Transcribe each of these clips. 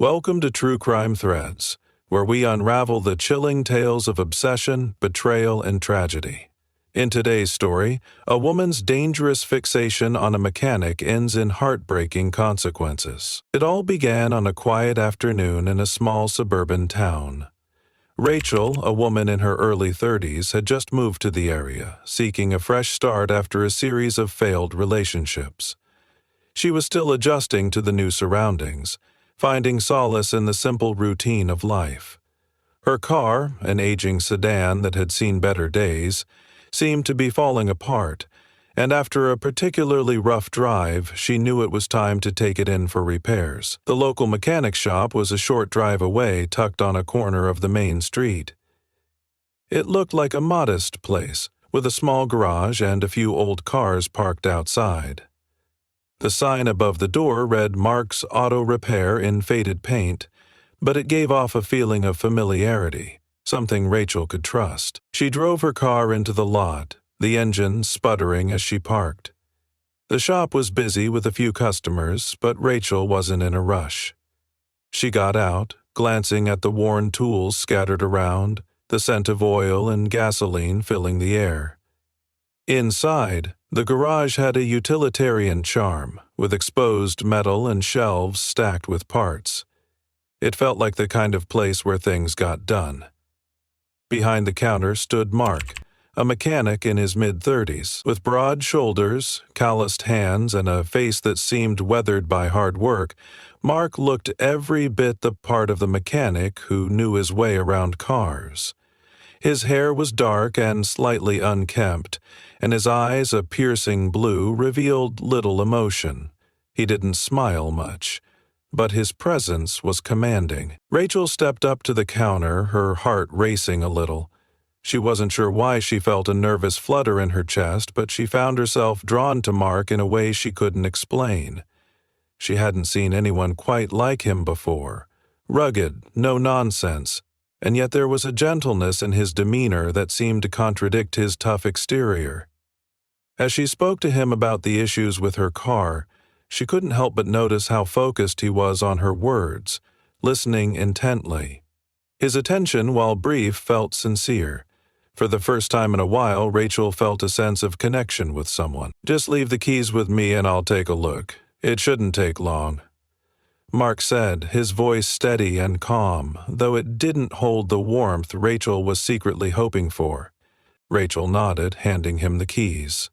Welcome to True Crime Threads, where we unravel the chilling tales of obsession, betrayal, and tragedy. In today's story, a woman's dangerous fixation on a mechanic ends in heartbreaking consequences. It all began on a quiet afternoon in a small suburban town. Rachel, a woman in her early 30s, had just moved to the area, seeking a fresh start after a series of failed relationships. She was still adjusting to the new surroundings, finding solace in the simple routine of life. Her car, an aging sedan that had seen better days, seemed to be falling apart, and after a particularly rough drive, she knew it was time to take it in for repairs. The local mechanic shop was a short drive away, tucked on a corner of the main street. It looked like a modest place, with a small garage and a few old cars parked outside. The sign above the door read Mark's Auto Repair in faded paint, but it gave off a feeling of familiarity, something Rachel could trust. She drove her car into the lot, the engine sputtering as she parked. The shop was busy with a few customers, but Rachel wasn't in a rush. She got out, glancing at the worn tools scattered around, the scent of oil and gasoline filling the air. Inside, the garage had a utilitarian charm, with exposed metal and shelves stacked with parts. It felt like the kind of place where things got done. Behind the counter stood Mark, a mechanic in his mid-30s, with broad shoulders, calloused hands, and a face that seemed weathered by hard work. Mark looked every bit the part of the mechanic who knew his way around cars. His hair was dark and slightly unkempt, and his eyes, a piercing blue, revealed little emotion. He didn't smile much, but his presence was commanding. Rachel stepped up to the counter, her heart racing a little. She wasn't sure why she felt a nervous flutter in her chest, but she found herself drawn to Mark in a way she couldn't explain. She hadn't seen anyone quite like him before. Rugged, no nonsense, and yet there was a gentleness in his demeanor that seemed to contradict his tough exterior. As she spoke to him about the issues with her car, she couldn't help but notice how focused he was on her words, listening intently. His attention, while brief, felt sincere. For the first time in a while, Rachel felt a sense of connection with someone. "Just leave the keys with me and I'll take a look. It shouldn't take long," Mark said, his voice steady and calm, though it didn't hold the warmth Rachel was secretly hoping for. Rachel nodded, handing him the keys.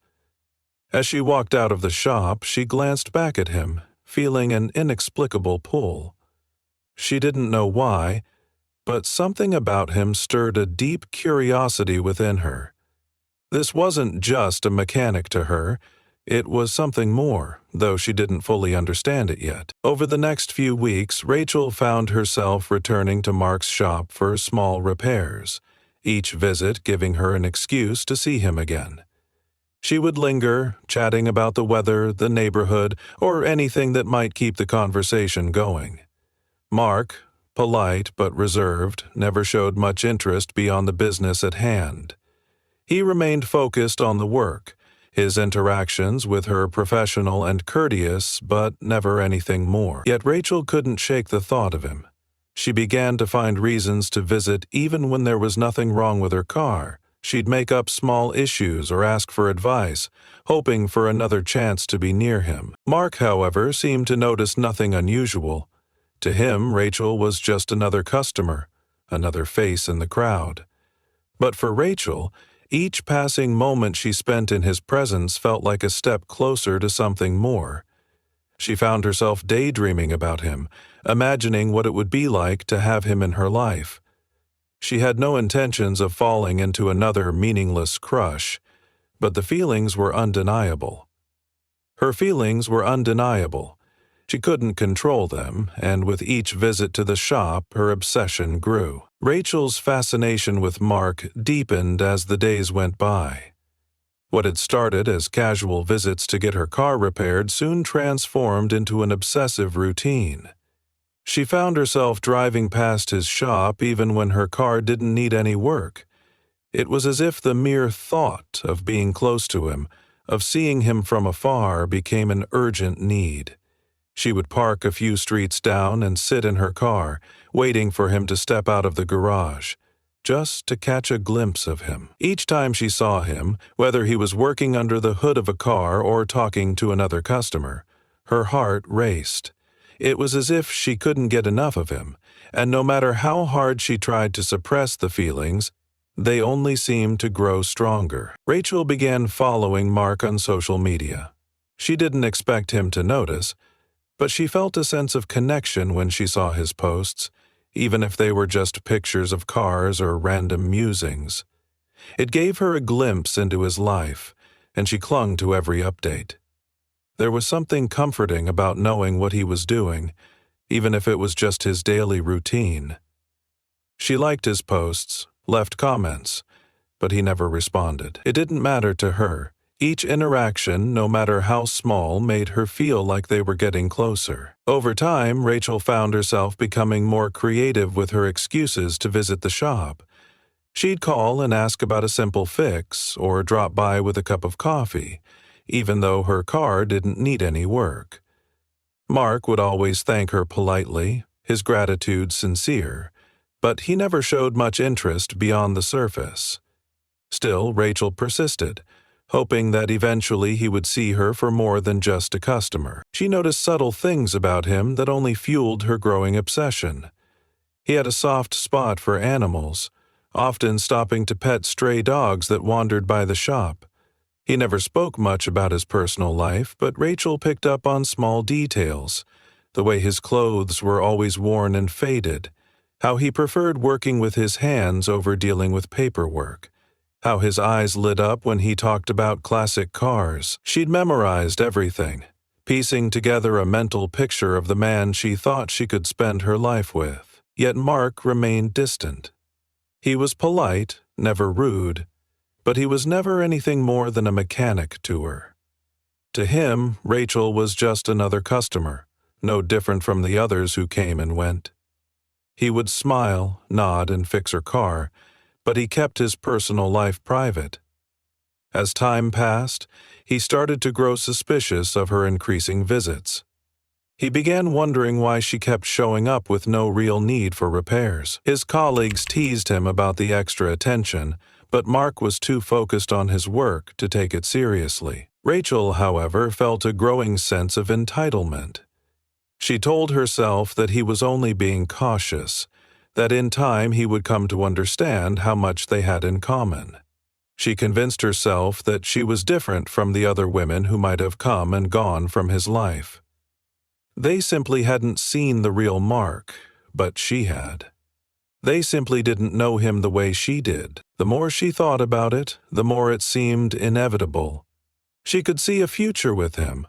As she walked out of the shop, she glanced back at him, feeling an inexplicable pull. She didn't know why, but something about him stirred a deep curiosity within her. This wasn't just a mechanic to her. It was something more, though she didn't fully understand it yet. Over the next few weeks, Rachel found herself returning to Mark's shop for small repairs, each visit giving her an excuse to see him again. She would linger, chatting about the weather, the neighborhood, or anything that might keep the conversation going. Mark, polite but reserved, never showed much interest beyond the business at hand. He remained focused on the work, his interactions with her professional and courteous, but never anything more. Yet Rachel couldn't shake the thought of him. She began to find reasons to visit even when there was nothing wrong with her car. She'd make up small issues or ask for advice, hoping for another chance to be near him. Mark, however, seemed to notice nothing unusual. To him, Rachel was just another customer, another face in the crowd. But for Rachel, each passing moment she spent in his presence felt like a step closer to something more. She found herself daydreaming about him, imagining what it would be like to have him in her life. She had no intentions of falling into another meaningless crush, but the feelings were undeniable. Her feelings were undeniable. She couldn't control them, and with each visit to the shop, her obsession grew. Rachel's fascination with Mark deepened as the days went by. What had started as casual visits to get her car repaired soon transformed into an obsessive routine. She found herself driving past his shop even when her car didn't need any work. It was as if the mere thought of being close to him, of seeing him from afar, became an urgent need. She would park a few streets down and sit in her car, waiting for him to step out of the garage, just to catch a glimpse of him. Each time she saw him, whether he was working under the hood of a car or talking to another customer, her heart raced. It was as if she couldn't get enough of him, and no matter how hard she tried to suppress the feelings, they only seemed to grow stronger. Rachel began following Mark on social media. She didn't expect him to notice, but she felt a sense of connection when she saw his posts, even if they were just pictures of cars or random musings. It gave her a glimpse into his life, and she clung to every update. There was something comforting about knowing what he was doing, even if it was just his daily routine. She liked his posts, left comments, but he never responded. It didn't matter to her. Each interaction, no matter how small, made her feel like they were getting closer. Over time, Rachel found herself becoming more creative with her excuses to visit the shop. She'd call and ask about a simple fix, or drop by with a cup of coffee, even though her car didn't need any work. Mark would always thank her politely, his gratitude sincere, but he never showed much interest beyond the surface. Still, Rachel persisted, hoping that eventually he would see her for more than just a customer. She noticed subtle things about him that only fueled her growing obsession. He had a soft spot for animals, often stopping to pet stray dogs that wandered by the shop. He never spoke much about his personal life, but Rachel picked up on small details, the way his clothes were always worn and faded, how he preferred working with his hands over dealing with paperwork, how his eyes lit up when he talked about classic cars. She'd memorized everything, piecing together a mental picture of the man she thought she could spend her life with. Yet Mark remained distant. He was polite, never rude, but he was never anything more than a mechanic to her. To him, Rachel was just another customer, no different from the others who came and went. He would smile, nod, and fix her car, but he kept his personal life private. As time passed, he started to grow suspicious of her increasing visits. He began wondering why she kept showing up with no real need for repairs. His colleagues teased him about the extra attention, but Mark was too focused on his work to take it seriously. Rachel, however, felt a growing sense of entitlement. She told herself that he was only being cautious, that in time he would come to understand how much they had in common. She convinced herself that she was different from the other women who might have come and gone from his life. They simply hadn't seen the real Mark, but she had. They simply didn't know him the way she did. The more she thought about it, the more it seemed inevitable. She could see a future with him,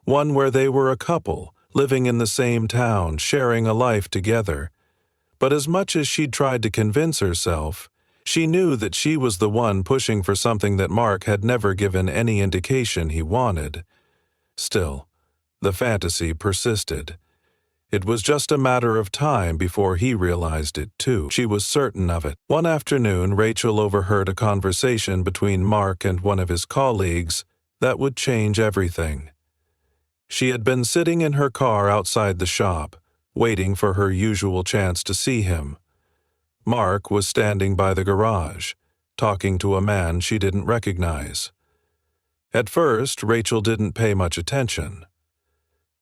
one where they were a couple, living in the same town, sharing a life together. But as much as she'd tried to convince herself, she knew that she was the one pushing for something that Mark had never given any indication he wanted. Still, the fantasy persisted. It was just a matter of time before he realized it too. She was certain of it. One afternoon, Rachel overheard a conversation between Mark and one of his colleagues that would change everything. She had been sitting in her car outside the shop, waiting for her usual chance to see him. Mark was standing by the garage, talking to a man she didn't recognize. At first, Rachel didn't pay much attention.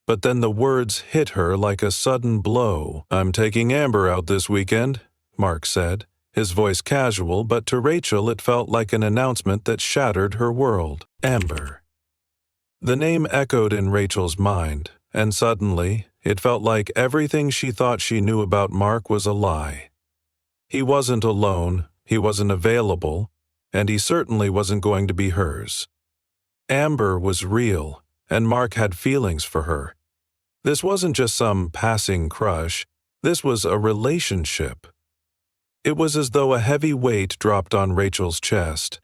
But then the words hit her like a sudden blow. "I'm taking Amber out this weekend," Mark said, his voice casual, but to Rachel it felt like an announcement that shattered her world. Amber. The name echoed in Rachel's mind, and suddenly, it felt like everything she thought she knew about Mark was a lie. He wasn't alone, he wasn't available, and he certainly wasn't going to be hers. Amber was real, and Mark had feelings for her. This wasn't just some passing crush, this was a relationship. It was as though a heavy weight dropped on Rachel's chest.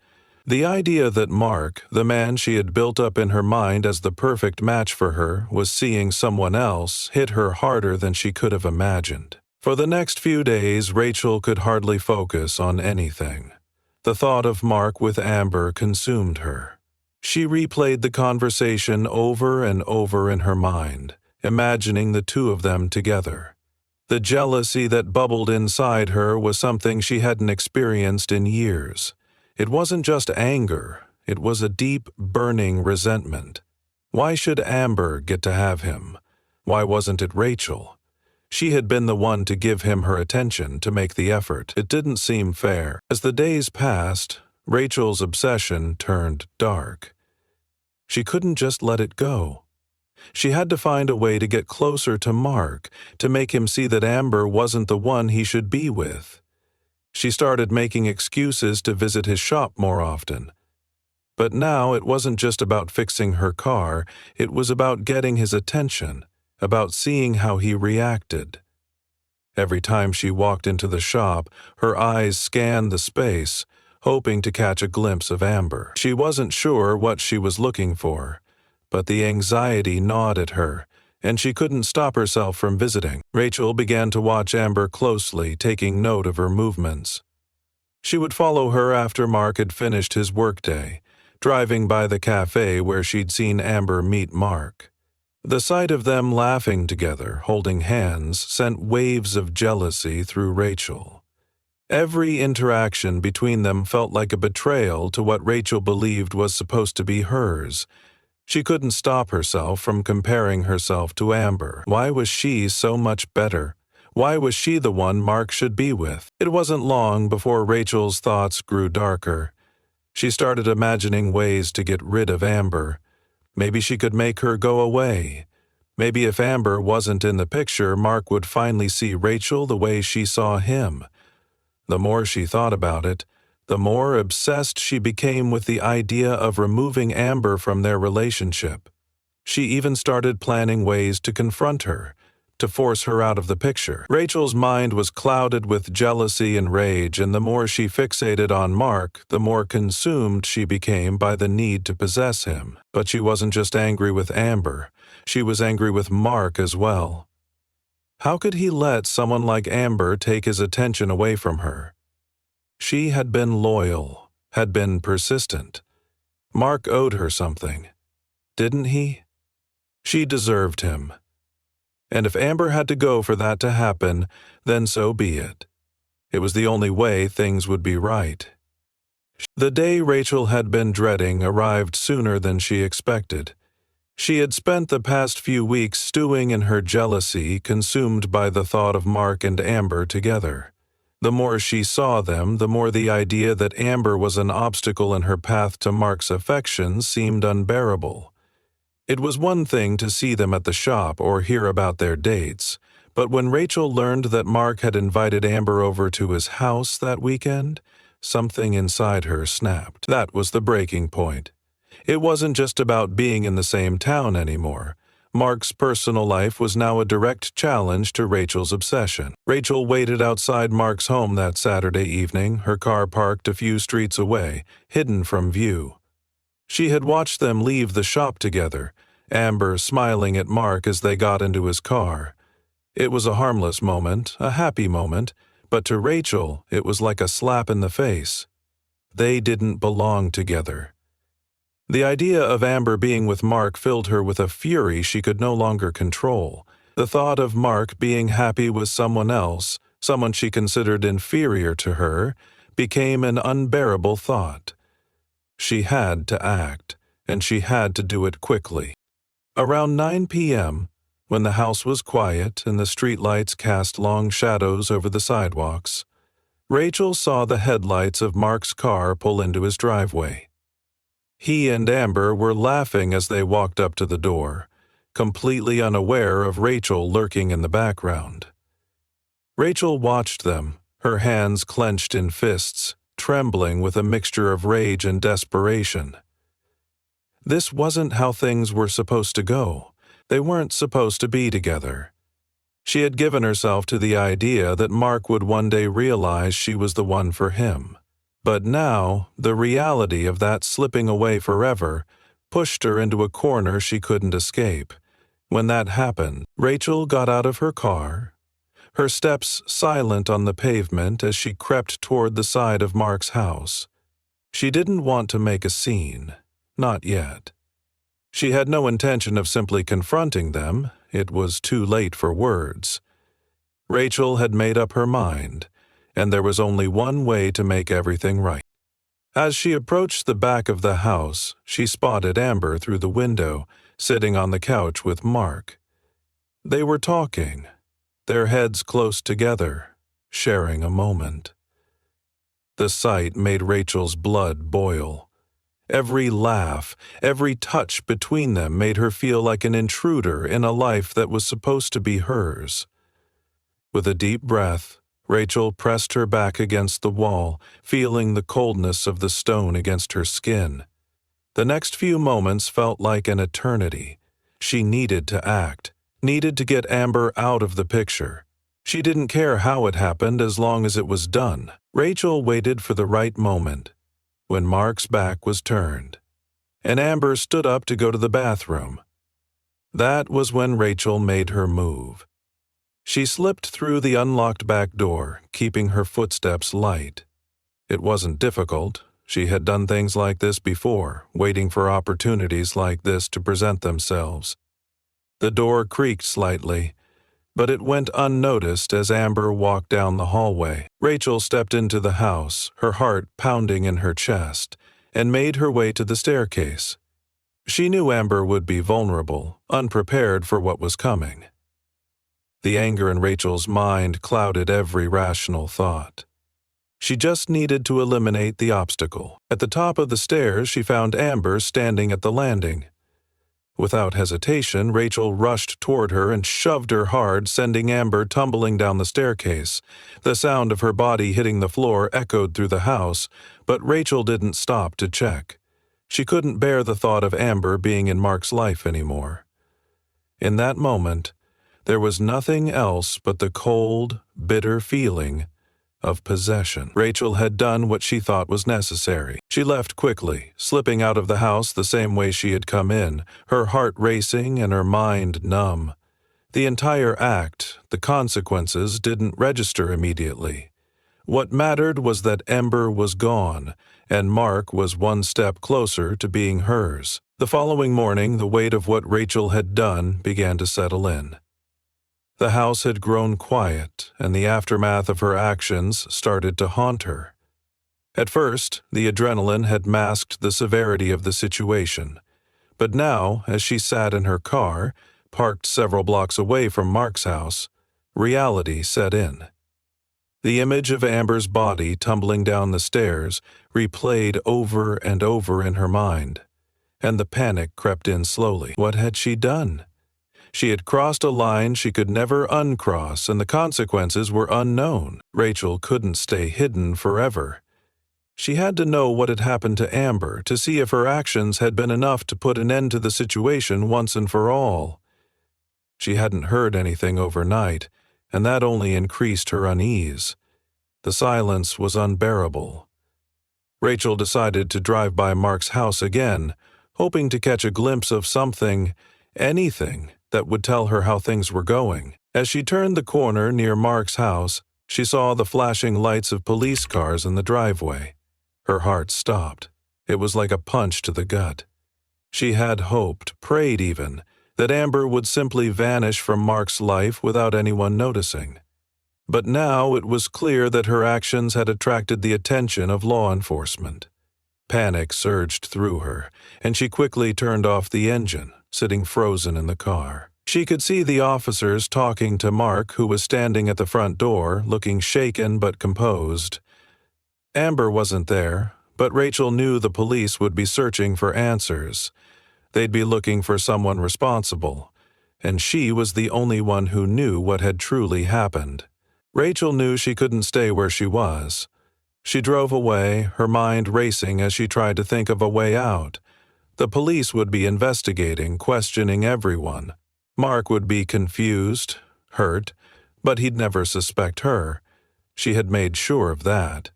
The idea that Mark, the man she had built up in her mind as the perfect match for her, was seeing someone else hit her harder than she could have imagined. For the next few days, Rachel could hardly focus on anything. The thought of Mark with Amber consumed her. She replayed the conversation over and over in her mind, imagining the two of them together. The jealousy that bubbled inside her was something she hadn't experienced in years. It wasn't just anger, it was a deep, burning resentment. Why should Amber get to have him? Why wasn't it Rachel? She had been the one to give him her attention, to make the effort. It didn't seem fair. As the days passed, Rachel's obsession turned dark. She couldn't just let it go. She had to find a way to get closer to Mark, to make him see that Amber wasn't the one he should be with. She started making excuses to visit his shop more often. But now it wasn't just about fixing her car, it was about getting his attention, about seeing how he reacted. Every time she walked into the shop, her eyes scanned the space, hoping to catch a glimpse of Amber. She wasn't sure what she was looking for, but the anxiety gnawed at her, and she couldn't stop herself from visiting. Rachel began to watch Amber closely, taking note of her movements. She would follow her after Mark had finished his workday, driving by the cafe where she'd seen Amber meet Mark. The sight of them laughing together, holding hands, sent waves of jealousy through Rachel. Every interaction between them felt like a betrayal to what Rachel believed was supposed to be hers. She couldn't stop herself from comparing herself to Amber. Why was she so much better? Why was she the one Mark should be with? It wasn't long before Rachel's thoughts grew darker. She started imagining ways to get rid of Amber. Maybe she could make her go away. Maybe if Amber wasn't in the picture, Mark would finally see Rachel the way she saw him. The more she thought about it, the more obsessed she became with the idea of removing Amber from their relationship. She even started planning ways to confront her, to force her out of the picture. Rachel's mind was clouded with jealousy and rage, and the more she fixated on Mark, the more consumed she became by the need to possess him. But she wasn't just angry with Amber, she was angry with Mark as well. How could he let someone like Amber take his attention away from her? She had been loyal, had been persistent. Mark owed her something, didn't he? She deserved him. And if Amber had to go for that to happen, then so be it. It was the only way things would be right. The day Rachel had been dreading arrived sooner than she expected. She had spent the past few weeks stewing in her jealousy, consumed by the thought of Mark and Amber together. The more she saw them, the more the idea that Amber was an obstacle in her path to Mark's affection seemed unbearable. It was one thing to see them at the shop or hear about their dates, but when Rachel learned that Mark had invited Amber over to his house that weekend, something inside her snapped. That was the breaking point. It wasn't just about being in the same town anymore. Mark's personal life was now a direct challenge to Rachel's obsession. Rachel waited outside Mark's home that Saturday evening, her car parked a few streets away, hidden from view. She had watched them leave the shop together, Amber smiling at Mark as they got into his car. It was a harmless moment, a happy moment, but to Rachel it was like a slap in the face. They didn't belong together. The idea of Amber being with Mark filled her with a fury she could no longer control. The thought of Mark being happy with someone else, someone she considered inferior to her, became an unbearable thought. She had to act, and she had to do it quickly. Around 9 p.m., when the house was quiet and the streetlights cast long shadows over the sidewalks, Rachel saw the headlights of Mark's car pull into his driveway. He and Amber were laughing as they walked up to the door, completely unaware of Rachel lurking in the background. Rachel watched them, her hands clenched in fists, trembling with a mixture of rage and desperation. This wasn't how things were supposed to go. They weren't supposed to be together. She had given herself to the idea that Mark would one day realize she was the one for him. But now, the reality of that slipping away forever pushed her into a corner she couldn't escape. When that happened, Rachel got out of her car, her steps silent on the pavement as she crept toward the side of Mark's house. She didn't want to make a scene, not yet. She had no intention of simply confronting them, it was too late for words. Rachel had made up her mind, and there was only one way to make everything right. As she approached the back of the house, she spotted Amber through the window, sitting on the couch with Mark. They were talking, their heads close together, sharing a moment. The sight made Rachel's blood boil. Every laugh, every touch between them made her feel like an intruder in a life that was supposed to be hers. With a deep breath, Rachel pressed her back against the wall, feeling the coldness of the stone against her skin. The next few moments felt like an eternity. She needed to act, needed to get Amber out of the picture. She didn't care how it happened as long as it was done. Rachel waited for the right moment, when Mark's back was turned, and Amber stood up to go to the bathroom. That was when Rachel made her move. She slipped through the unlocked back door, keeping her footsteps light. It wasn't difficult. She had done things like this before, waiting for opportunities like this to present themselves. The door creaked slightly, but it went unnoticed as Amber walked down the hallway. Rachel stepped into the house, her heart pounding in her chest, and made her way to the staircase. She knew Amber would be vulnerable, unprepared for what was coming. The anger in Rachel's mind clouded every rational thought. She just needed to eliminate the obstacle. At the top of the stairs, she found Amber standing at the landing. Without hesitation, Rachel rushed toward her and shoved her hard, sending Amber tumbling down the staircase. The sound of her body hitting the floor echoed through the house, but Rachel didn't stop to check. She couldn't bear the thought of Amber being in Mark's life anymore. In that moment, there was nothing else but the cold, bitter feeling of possession. Rachel had done what she thought was necessary. She left quickly, slipping out of the house the same way she had come in, her heart racing and her mind numb. The entire act, the consequences, didn't register immediately. What mattered was that Amber was gone, and Mark was one step closer to being hers. The following morning, the weight of what Rachel had done began to settle in. The house had grown quiet, and the aftermath of her actions started to haunt her. At first, the adrenaline had masked the severity of the situation, but now, as she sat in her car, parked several blocks away from Mark's house, reality set in. The image of Amber's body tumbling down the stairs replayed over and over in her mind, and the panic crept in slowly. What had she done? She had crossed a line she could never uncross, and the consequences were unknown. Rachel couldn't stay hidden forever. She had to know what had happened to Amber to see if her actions had been enough to put an end to the situation once and for all. She hadn't heard anything overnight, and that only increased her unease. The silence was unbearable. Rachel decided to drive by Mark's house again, hoping to catch a glimpse of something, anything, that would tell her how things were going. As she turned the corner near Mark's house, she saw the flashing lights of police cars in the driveway. Her heart stopped. It was like a punch to the gut. She had hoped, prayed even, that Amber would simply vanish from Mark's life without anyone noticing. But now it was clear that her actions had attracted the attention of law enforcement. Panic surged through her, and she quickly turned off the engine, sitting frozen in the car. She could see the officers talking to Mark, who was standing at the front door, looking shaken but composed. Amber wasn't there, but Rachel knew the police would be searching for answers. They'd be looking for someone responsible, and she was the only one who knew what had truly happened. Rachel knew she couldn't stay where she was. She drove away, her mind racing as she tried to think of a way out. The police would be investigating, questioning everyone. Mark would be confused, hurt, but he'd never suspect her. She had made sure of that.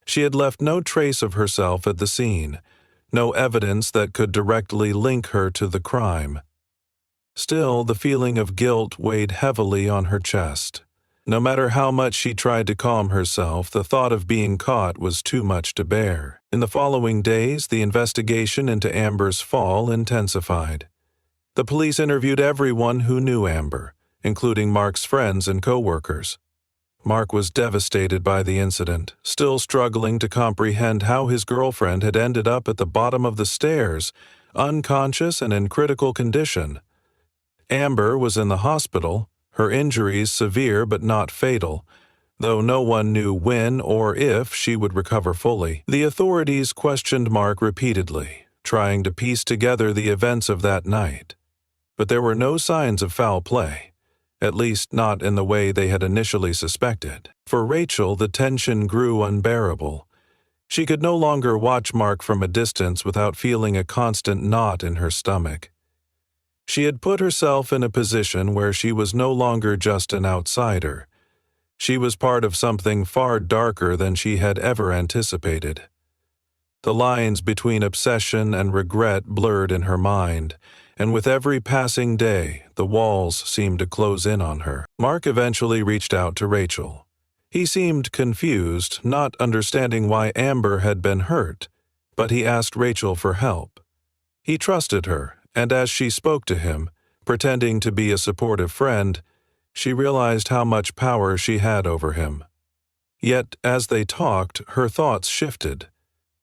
She had left no trace of herself at the scene, no evidence that could directly link her to the crime. Still, the feeling of guilt weighed heavily on her chest. No matter how much she tried to calm herself, the thought of being caught was too much to bear. In the following days, the investigation into Amber's fall intensified. The police interviewed everyone who knew Amber, including Mark's friends and co-workers. Mark was devastated by the incident, still struggling to comprehend how his girlfriend had ended up at the bottom of the stairs, unconscious and in critical condition. Amber was in the hospital, her injuries severe but not fatal, though no one knew when or if she would recover fully. The authorities questioned Mark repeatedly, trying to piece together the events of that night. But there were no signs of foul play, at least not in the way they had initially suspected. For Rachel, the tension grew unbearable. She could no longer watch Mark from a distance without feeling a constant knot in her stomach. She had put herself in a position where she was no longer just an outsider. She was part of something far darker than she had ever anticipated. The lines between obsession and regret blurred in her mind, and with every passing day, the walls seemed to close in on her. Mark eventually reached out to Rachel. He seemed confused, not understanding why Amber had been hurt, but he asked Rachel for help. He trusted her, and as she spoke to him, pretending to be a supportive friend, she realized how much power she had over him. Yet, as they talked, her thoughts shifted.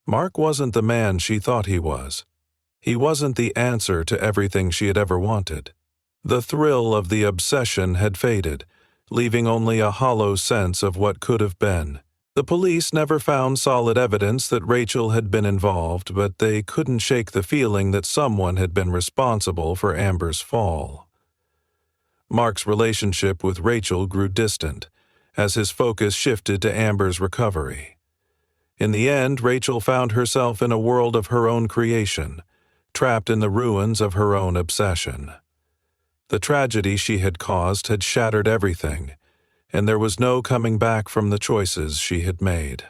Mark wasn't the man she thought he was. He wasn't the answer to everything she had ever wanted. The thrill of the obsession had faded, leaving only a hollow sense of what could have been. The police never found solid evidence that Rachel had been involved, but they couldn't shake the feeling that someone had been responsible for Amber's fall. Mark's relationship with Rachel grew distant, as his focus shifted to Amber's recovery. In the end, Rachel found herself in a world of her own creation, trapped in the ruins of her own obsession. The tragedy she had caused had shattered everything, and there was no coming back from the choices she had made.